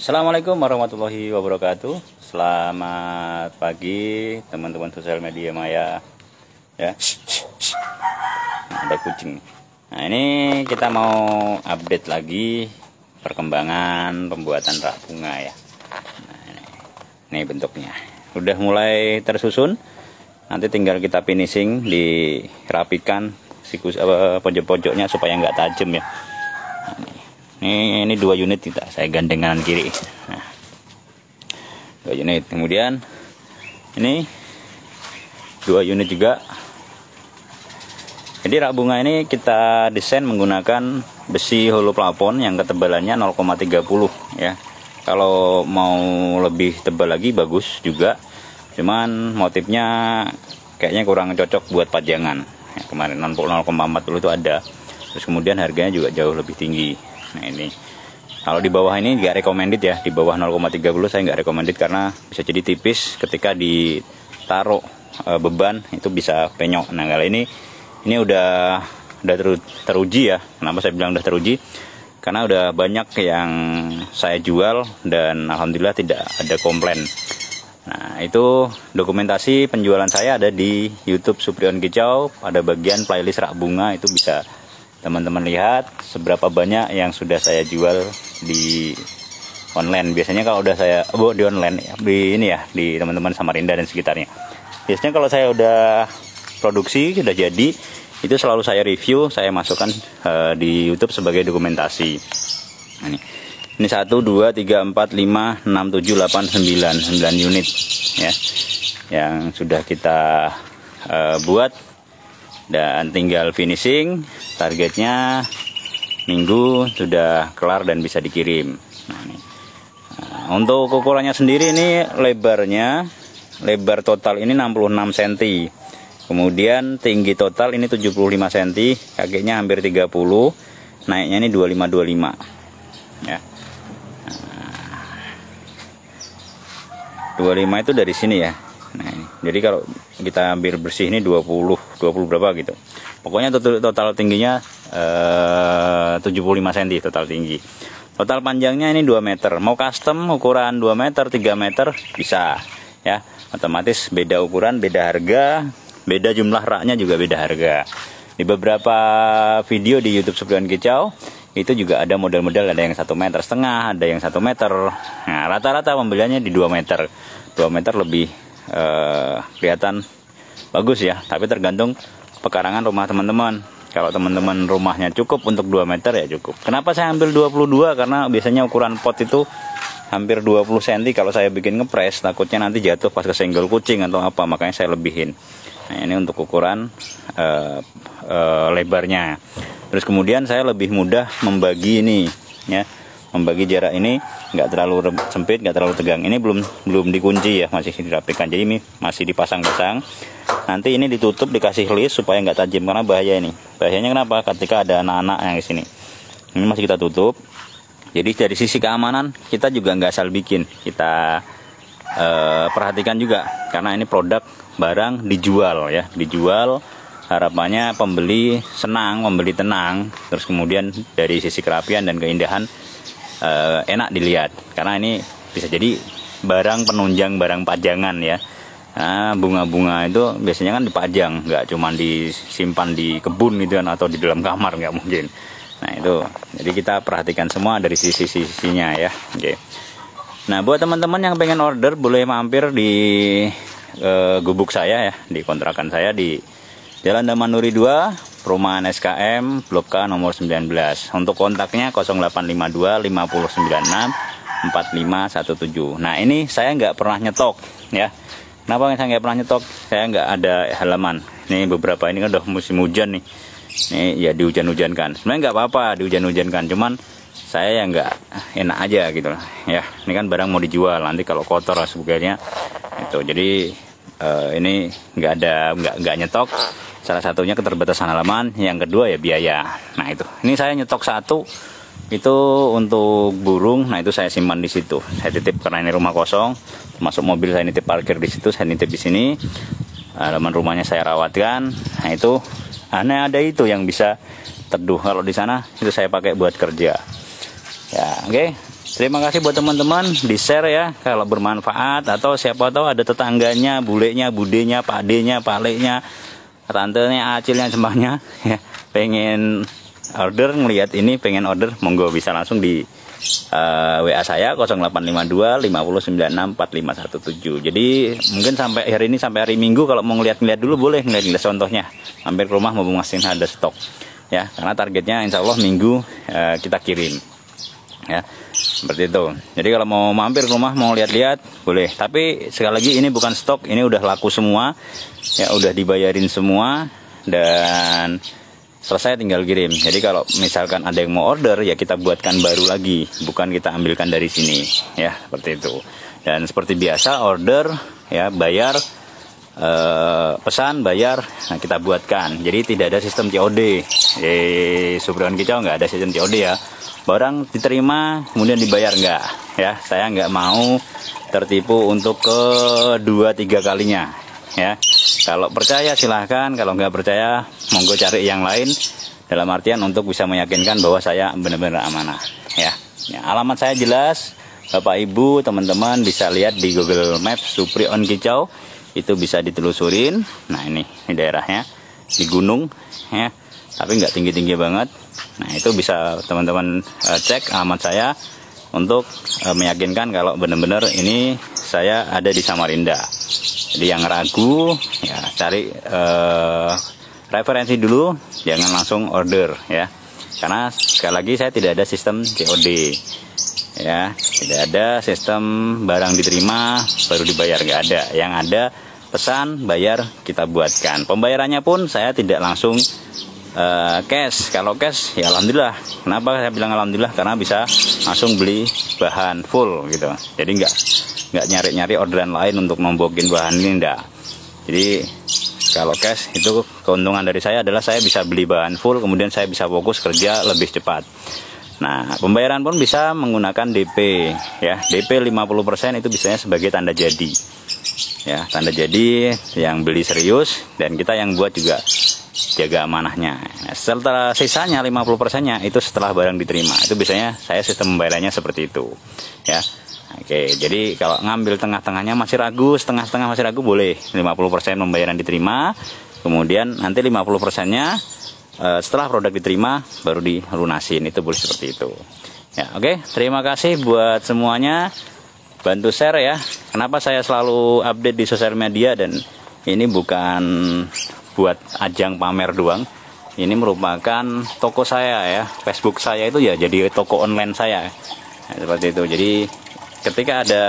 Assalamualaikum warahmatullahi wabarakatuh. Selamat pagi teman-teman sosial media Maya. Ya, ada kucing. Nah, ini kita mau update lagi perkembangan pembuatan rak bunga ya. Nah, ini bentuknya. Udah mulai tersusun. Nanti tinggal kita finishing, dirapikan sikus pojok-pojoknya supaya nggak tajam ya. Nah, ini 2 unit kita, saya gandeng kanan kiri. Nah, 2 unit. Kemudian ini 2 unit juga. Jadi rak bunga ini kita desain menggunakan besi hollow plafon yang ketebalannya 0,30 ya. Kalau mau lebih tebal lagi bagus juga. Cuman motifnya kayaknya kurang cocok buat pajangan. Ya, kemarin 0,40 itu ada. Terus kemudian harganya juga jauh lebih tinggi. Nah, ini kalau di bawah ini nggak recommended ya, di bawah 0,30 saya nggak recommended karena bisa jadi tipis ketika ditaruh beban itu bisa penyok. Nah, kalau ini udah teruji ya. Kenapa saya bilang udah teruji? Karena udah banyak yang saya jual dan alhamdulillah tidak ada komplain. Nah, itu dokumentasi penjualan saya ada di YouTube Suprion Kicau, pada bagian playlist rak bunga. Itu bisa teman-teman lihat seberapa banyak yang sudah saya jual di online. Biasanya kalau udah saya di online di ini ya, di teman-teman Samarinda dan sekitarnya. Biasanya kalau saya udah produksi sudah jadi, itu selalu saya review, saya masukkan di YouTube sebagai dokumentasi. Nah, ini 1 2 3 4 5 6 7 8 9 unit ya yang sudah kita buat dan tinggal finishing. Targetnya minggu sudah kelar dan bisa dikirim. Nah, ini. Nah, untuk ukurannya sendiri ini lebar total ini 66 cm. Kemudian tinggi total ini 75 cm, kakinya hampir 30, naiknya ini 25 ya. Nah, 25 itu dari sini ya. Nah, ini. Jadi kalau kita ambil bersih ini 20 berapa gitu. Pokoknya total tingginya 75 cm total tinggi. Total panjangnya ini 2 meter. Mau custom ukuran 2 meter, 3 meter bisa ya. Otomatis beda ukuran, beda harga, beda jumlah raknya juga beda harga. Di beberapa video di YouTube Suprion Kicau itu juga ada model-model, ada yang 1,5 meter, ada yang 1 meter. Nah, rata-rata pembeliannya di 2 meter. 2 meter lebih kelihatan bagus ya, tapi tergantung pekarangan rumah teman-teman. Kalau teman-teman rumahnya cukup untuk 2 meter ya cukup. Kenapa saya ambil 22? Karena biasanya ukuran pot itu hampir 20 cm. Kalau saya bikin ngepres takutnya nanti jatuh pas kesenggol kucing atau apa, makanya saya lebihin. Nah, ini untuk ukuran lebarnya. Terus kemudian saya lebih mudah membagi ini ya. Membagi jarak ini nggak terlalu sempit, nggak terlalu tegang. Ini belum dikunci ya, masih dirapikan. Jadi ini masih dipasang-pasang. Nanti ini ditutup, dikasih list supaya nggak tajam karena bahaya ini. Bahayanya kenapa? Ketika ada anak-anak yang di sini. Ini masih kita tutup. Jadi dari sisi keamanan kita juga nggak asal bikin. Kita perhatikan juga karena ini produk barang dijual ya, dijual. Harapannya pembeli senang, pembeli tenang. Terus kemudian dari sisi kerapian dan keindahan enak dilihat karena ini bisa jadi barang penunjang, barang pajangan ya. Nah, bunga-bunga itu biasanya kan dipajang, nggak cuma disimpan di kebun gitu kan atau di dalam kamar, nggak mungkin. Nah, itu jadi kita perhatikan semua dari sisi-sisinya ya. Oke. Nah, buat teman-teman yang pengen order boleh mampir di gubuk saya ya, di kontrakan saya di Jalan Damanuri 2, Perumahan SKM, Blok K nomor 19. Untuk kontaknya 0852 5096 4517. Nah, ini saya nggak pernah nyetok ya. Kenapa saya nggak pernah nyetok? Saya nggak ada halaman. Ini beberapa ini kan udah musim hujan nih. Ini ya dihujan-hujankan. Sebenarnya nggak apa-apa dihujan-hujankan, cuman saya yang nggak enak aja gitu lah ya. Ini kan barang mau dijual, nanti kalau kotor lah sebagainya itu. Jadi ini nggak nyetok. Salah satunya keterbatasan halaman, yang kedua ya biaya. Nah, itu. Ini saya nyetok 1 itu untuk burung. Nah, itu saya simpan di situ. Saya titip karena ini rumah kosong. Masuk mobil saya nitip parkir di situ, saya nitip di sini. Halaman rumahnya saya rawatkan. Nah, itu hanya ada itu yang bisa teduh. Kalau di sana itu saya pakai buat kerja. Ya, oke. terima kasih buat teman-teman, di share ya kalau bermanfaat, atau siapa tahu ada tetangganya, bulenya, budenya, pakdenya, paleknya, tantenya, acilnya, jembahnya ya, pengen order, ngelihat ini pengen order, monggo bisa langsung di WA saya 0852 5096 4517. Jadi mungkin sampai hari ini, sampai hari Minggu, kalau mau ngeliat-ngeliat dulu boleh, ngeliat contohnya, mampir ke rumah mau masih ada stok ya, karena targetnya insya Allah Minggu kita kirim ya, seperti itu. Jadi kalau mau mampir ke rumah mau lihat-lihat boleh, tapi sekali lagi ini bukan stok, ini udah laku semua ya, udah dibayarin semua dan selesai tinggal kirim. Jadi kalau misalkan ada yang mau order ya kita buatkan baru lagi, bukan kita ambilkan dari sini ya, seperti itu. Dan seperti biasa order ya, bayar, pesan bayar, nah kita buatkan. Jadi tidak ada sistem COD. Suprion Kicau nggak ada sistem COD ya. Barang diterima kemudian dibayar nggak ya. Saya nggak mau tertipu untuk kedua-3 kalinya ya. Kalau percaya silahkan, kalau nggak percaya monggo cari yang lain, dalam artian untuk bisa meyakinkan bahwa saya benar-benar amanah ya. Alamat saya jelas, Bapak Ibu teman-teman bisa lihat di Google Maps Suprion Kicau, itu bisa ditelusurin. Nah ini daerahnya di gunung ya, tapi nggak tinggi-tinggi banget. Nah itu bisa teman-teman cek alamat saya untuk meyakinkan kalau benar-benar ini saya ada di Samarinda. Jadi yang ragu ya cari referensi dulu, jangan langsung order ya. Karena sekali lagi saya tidak ada sistem COD ya, tidak ada sistem barang diterima baru dibayar, nggak ada. Yang ada pesan bayar kita buatkan. Pembayarannya pun saya tidak langsung cash. Kalau cash ya alhamdulillah. Kenapa saya bilang alhamdulillah? Karena bisa langsung beli bahan full gitu. Jadi nggak nyari-nyari orderan lain untuk nombokin bahan ini, enggak. Jadi kalau cash itu keuntungan dari saya adalah saya bisa beli bahan full, kemudian saya bisa fokus kerja lebih cepat. Nah pembayaran pun bisa menggunakan DP ya. DP 50% itu biasanya sebagai tanda jadi ya, tanda jadi yang beli serius, dan kita yang buat juga jaga amanahnya. Nah, setelah sisanya 50%-nya itu setelah barang diterima, itu biasanya saya sistem pembayarannya seperti itu ya. Oke, jadi kalau ngambil tengah-tengahnya masih ragu, setengah-setengah masih ragu, boleh 50% pembayaran diterima, kemudian nanti 50%-nya setelah produk diterima baru dilunasin, itu boleh seperti itu ya. Oke, terima kasih buat semuanya, bantu share ya. Kenapa saya selalu update di sosial media, dan ini bukan buat ajang pamer doang, ini merupakan toko saya ya, Facebook saya itu ya jadi toko online saya nah, seperti itu. Jadi ketika ada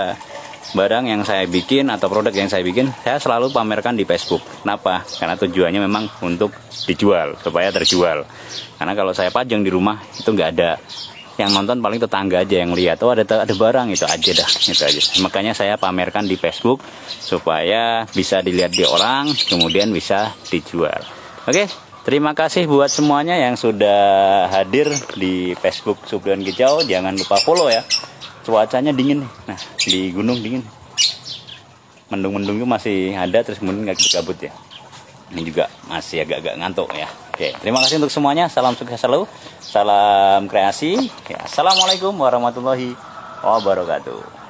barang yang saya bikin atau produk yang saya bikin, saya selalu pamerkan di Facebook. Kenapa? Karena tujuannya memang untuk dijual, supaya terjual. Karena kalau saya pajang di rumah itu nggak ada yang nonton, paling tetangga aja yang lihat, oh ada barang, itu aja dah, itu aja. Makanya saya pamerkan di Facebook supaya bisa dilihat di orang, kemudian bisa dijual. Oke, terima kasih buat semuanya yang sudah hadir di Facebook Suprion Kicau. Jangan lupa follow ya. Cuacanya dingin nih, nah di gunung dingin, mendung-mendung itu masih ada, terus kemudian nggak kabut ya. Ini juga masih agak-agak ngantuk ya. Oke, terima kasih untuk semuanya. Salam sukses selalu, salam kreasi ya. Assalamualaikum warahmatullahi wabarakatuh.